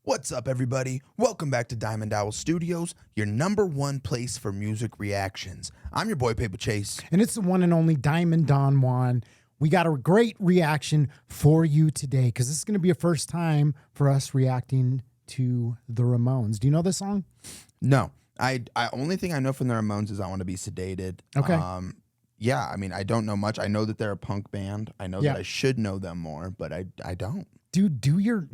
What's up, everybody? Welcome back to Diamond Owl Studios, your number one place for music reactions. I'm your boy, Paper Chase. And it's the one and only Diamond Don Juan. We got a great reaction for you today because this is going to be a first time for us reacting to the Ramones. Do you know this song? No, I only thing I know from the Ramones is I Want to Be Sedated. Okay. Yeah, I mean, I don't know much. I know that they're a punk band. I know that I should know them more, but I don't. Dude, you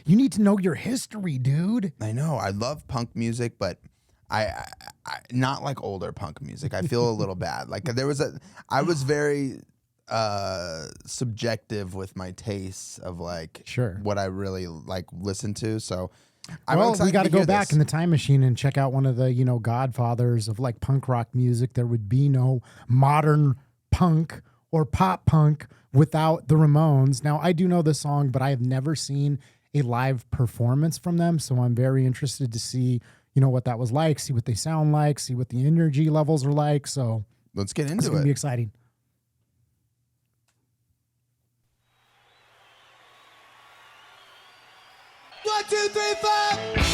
need to know your history, dude. I know. I love punk music, but I not like older punk music. I feel a little bad. Like I was very subjective with my tastes of like what I really like listen to. So we got to go back in the time machine and check out one of the, godfathers of like punk rock music. There would be no modern punk or pop punk without the Ramones. Now, I do know this song, but I have never seen a live performance from them. So I'm very interested to see, what that was like, see what they sound like, see what the energy levels are like. So let's get into it. It's going to be exciting. One, two, three, four.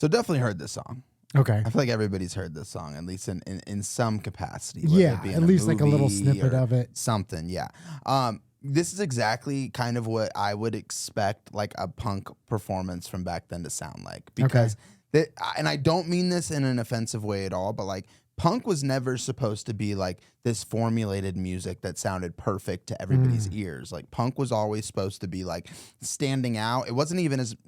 So definitely heard this song. Okay. I feel like everybody's heard this song, at least in some capacity. Yeah, at least like a little snippet of it. Something, yeah. This is exactly kind of what I would expect like a punk performance from back then to sound like. Because, and I don't mean this in an offensive way at all, but like punk was never supposed to be like this formulated music that sounded perfect to everybody's ears. Like punk was always supposed to be like standing out. It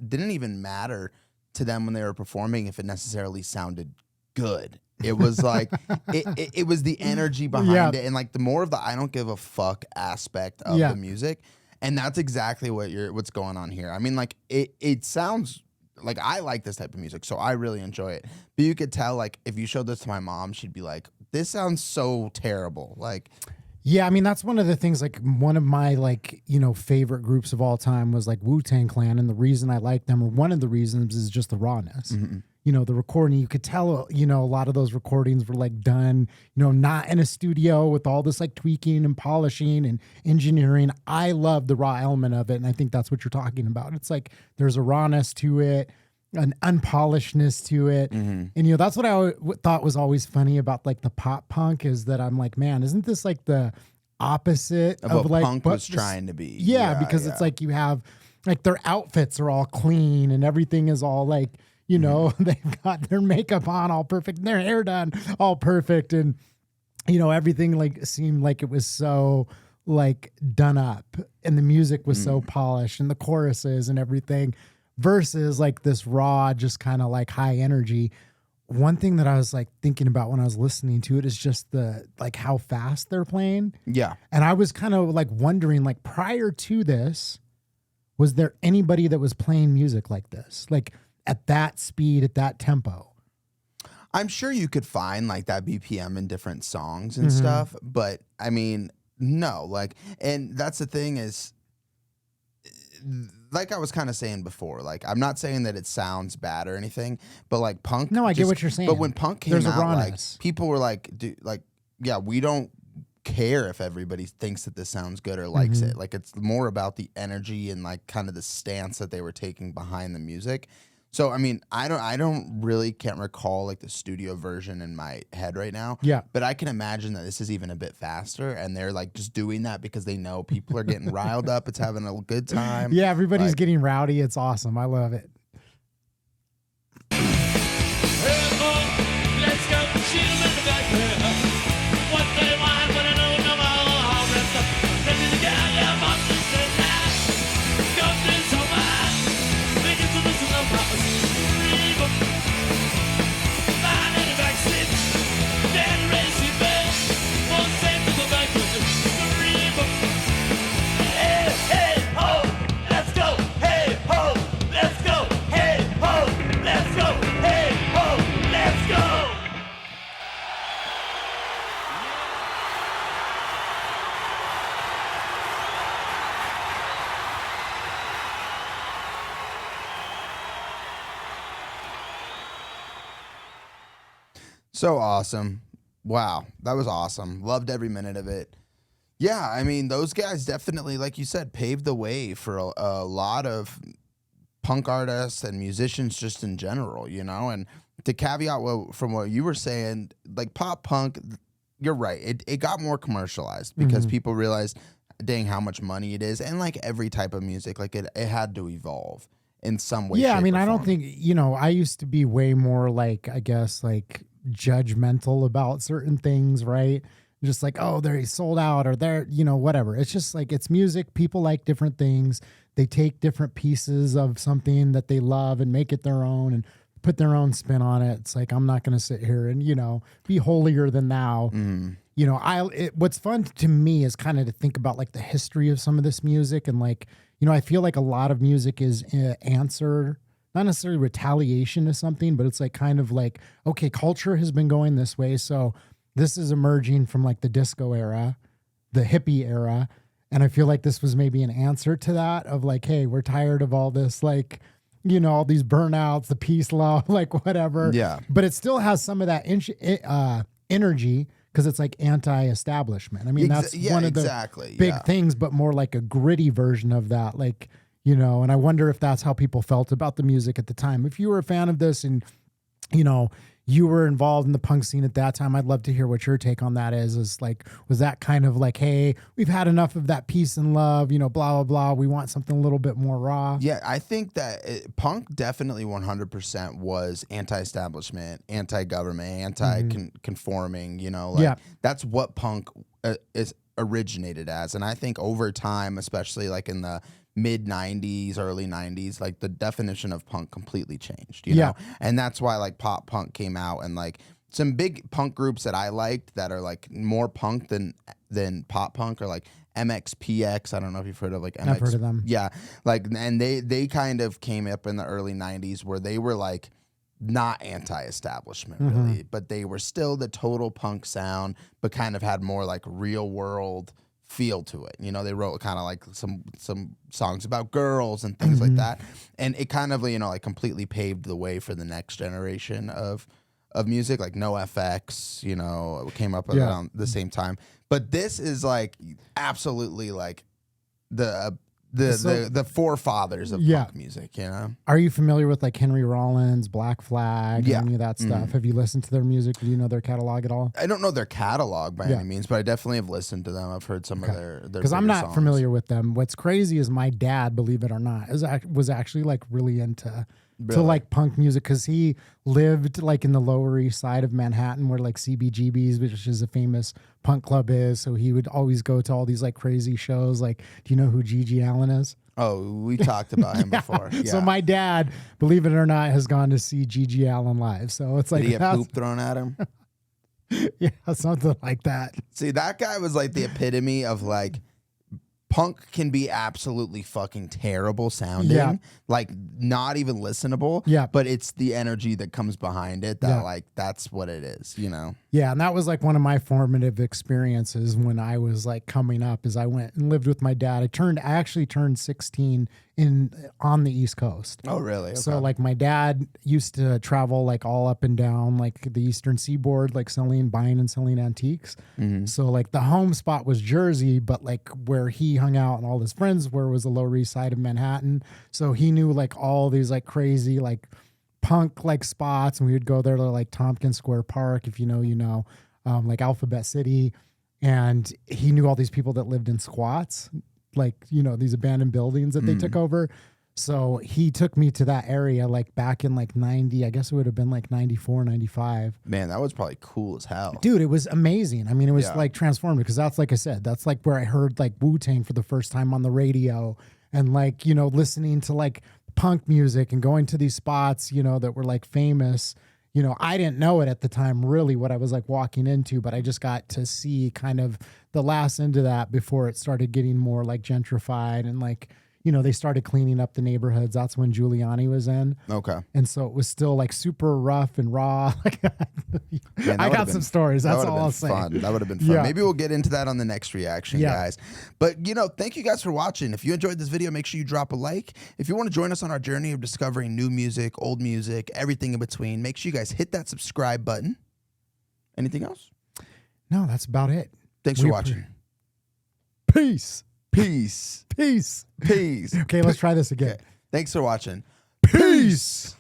didn't even matter to them when they were performing if it necessarily sounded good. It was like it was the energy behind it, and like the more of the I don't give a fuck aspect of the music, and that's exactly what's going on here. I mean, like it sounds like I like this type of music, so I really enjoy it. But you could tell, like, if you showed this to my mom, she'd be like, "This sounds so terrible." Like, yeah, I mean, that's one of the things, like one of my favorite groups of all time was like Wu-Tang Clan. And the reason I like them, or one of the reasons, is just the rawness. The recording, you could tell, a lot of those recordings were like done, not in a studio with all this like tweaking and polishing and engineering. I love the raw element of it. And I think that's what you're talking about. It's like there's a rawness to it, an unpolishedness to it. And, that's what I thought was always funny about like the pop punk is that I'm like, man, isn't this like the opposite of what like punk was trying to be? Yeah, because it's like you have like their outfits are all clean and everything is all like, they've got their makeup on all perfect, their hair done all perfect. And, everything like seemed like it was so like done up and the music was so polished and the choruses and everything versus like this raw, just kind of like high energy. One thing that I was like thinking about when I was listening to it is just the like how fast they're playing. Yeah. And I was kind of like wondering, like prior to this, was there anybody that was playing music like this? Like at that speed, at that tempo? I'm sure you could find like that BPM in different songs and stuff, but I mean, no, like, and that's the thing is, like I was kind of saying before, like I'm not saying that it sounds bad or anything, but like punk. No, I get what you're saying. But when punk came out, like people were like, yeah, we don't care if everybody thinks that this sounds good or likes it. Like it's more about the energy and like kind of the stance that they were taking behind the music. So I mean, I don't really can't recall like the studio version in my head right now. Yeah. But I can imagine that this is even a bit faster, and they're like just doing that because they know people are getting riled up. It's having a good time. Yeah, everybody's Like- getting rowdy. It's awesome. I love it. Let's go, children, back here. What they want, but I don't know how. Rest up, ready to get your monsters tonight. Go through so much. Make it to the sun, Read up. Find in the back seat. Then raise your bed. Won't save to the back with the scream up. Hey, hey, ho, let's go. Hey, ho, let's go. Hey, ho, let's go. Hey, ho, let's go. So awesome. Wow. That was awesome. Loved every minute of it. Yeah, I mean, those guys definitely, like you said, paved the way for a lot of punk artists and musicians just in general, you know? And to caveat from what you were saying, like pop punk, you're right. It got more commercialized because people realized, dang, how much money it is. And like every type of music, like it had to evolve in some way. Yeah, I shape, mean, or I don't form. think, I used to be way more like, I guess, like judgmental about certain things, right? Just like, oh, they're sold out or they're, whatever. It's just like, it's music. People like different things. They take different pieces of something that they love and make it their own and put their own spin on it. It's like, I'm not going to sit here and, be holier than thou. What's fun to me is kind of to think about like the history of some of this music. And like, I feel like a lot of music is answer, not necessarily retaliation to something, but it's like kind of like, okay, culture has been going this way. So this is emerging from like the disco era, the hippie era. And I feel like this was maybe an answer to that of like, hey, we're tired of all this, like, all these burnouts, the peace love, like whatever. Yeah. But it still has some of that energy because it's like anti-establishment. I mean, that's one of the big things, but more like a gritty version of that. Like, and I wonder if that's how people felt about the music at the time. If you were a fan of this and, you were involved in the punk scene at that time, I'd love to hear what your take on that is like, was that kind of like, hey, we've had enough of that peace and love, blah, blah, blah. We want something a little bit more raw. Yeah, I think that punk definitely 100% was anti-establishment, anti-government, anti-conforming, that's what punk is originated as. And I think over time, especially like in the mid 90s, early 90s, like the definition of punk completely changed, you know? And that's why like pop punk came out and like some big punk groups that I liked that are like more punk than pop punk are like MXPX. I don't know if you've heard of like MX. I've heard of them. Yeah. Like, and they kind of came up in the early 90s where they were like not anti-establishment really, but they were still the total punk sound, but kind of had more like real world feel to it. They wrote kind of like some songs about girls and things like that. And it kind of, like completely paved the way for the next generation of music, like NoFX, came up around the same time. But this is like absolutely like the forefathers of punk music, Are you familiar with like Henry Rollins, Black Flag, any of that stuff? Have you listened to their music? Do you know their catalog at all? I don't know their catalog by any means, but I definitely have listened to them. I've heard some of their because I'm not familiar with them. What's crazy is my dad, believe it or not, was actually like really into to like punk music because he lived like in the Lower East Side of Manhattan where like CBGB's, which is a famous punk club, is. So he would always go to all these like crazy shows. Like, do you know who Gigi Allen is? Oh, we talked about him before. Yeah. So my dad, believe it or not, has gone to see Gigi Allen live. So it's like, did he get poop thrown at him? Yeah, something like that. See, that guy was like the epitome of like punk can be absolutely fucking terrible sounding, like not even listenable. Yeah, but it's the energy that comes behind it that like that's what it is, Yeah, and that was like one of my formative experiences when I was like coming up. Is I went and lived with my dad. I actually turned 16 on the East Coast. Oh, really? Okay. So like my dad used to travel like all up and down like the Eastern Seaboard, like buying and selling antiques. So like the home spot was Jersey, but like where he hung out and all his friends where was the Lower East Side of Manhattan. So he knew like all these like crazy like punk like spots, and we would go there to like Tompkins Square Park, if you know, like Alphabet City. And he knew all these people that lived in squats, like, these abandoned buildings that they took over. So he took me to that area like back in like 90, I guess it would have been like 94, 95. Man, that was probably cool as hell. Dude, it was amazing. I mean, it was like transformative because that's, like I said, that's like where I heard like Wu-Tang for the first time on the radio, and like, listening to like punk music and going to these spots, that were like famous. I didn't know it at the time really what I was like walking into, but I just got to see kind of the last end of that before it started getting more like gentrified and like, they started cleaning up the neighborhoods. That's when Giuliani was in. Okay. And so it was still like super rough and raw. Man, I got some stories. That's all I'll say. That would have been fun. Yeah. Maybe we'll get into that on the next reaction, guys. But, thank you guys for watching. If you enjoyed this video, make sure you drop a like. If you want to join us on our journey of discovering new music, old music, everything in between, make sure you guys hit that subscribe button. Anything else? No, that's about it. Thanks for watching. Peace. Peace. Peace. Peace. Okay, let's try this again. Okay. Thanks for watching. Peace.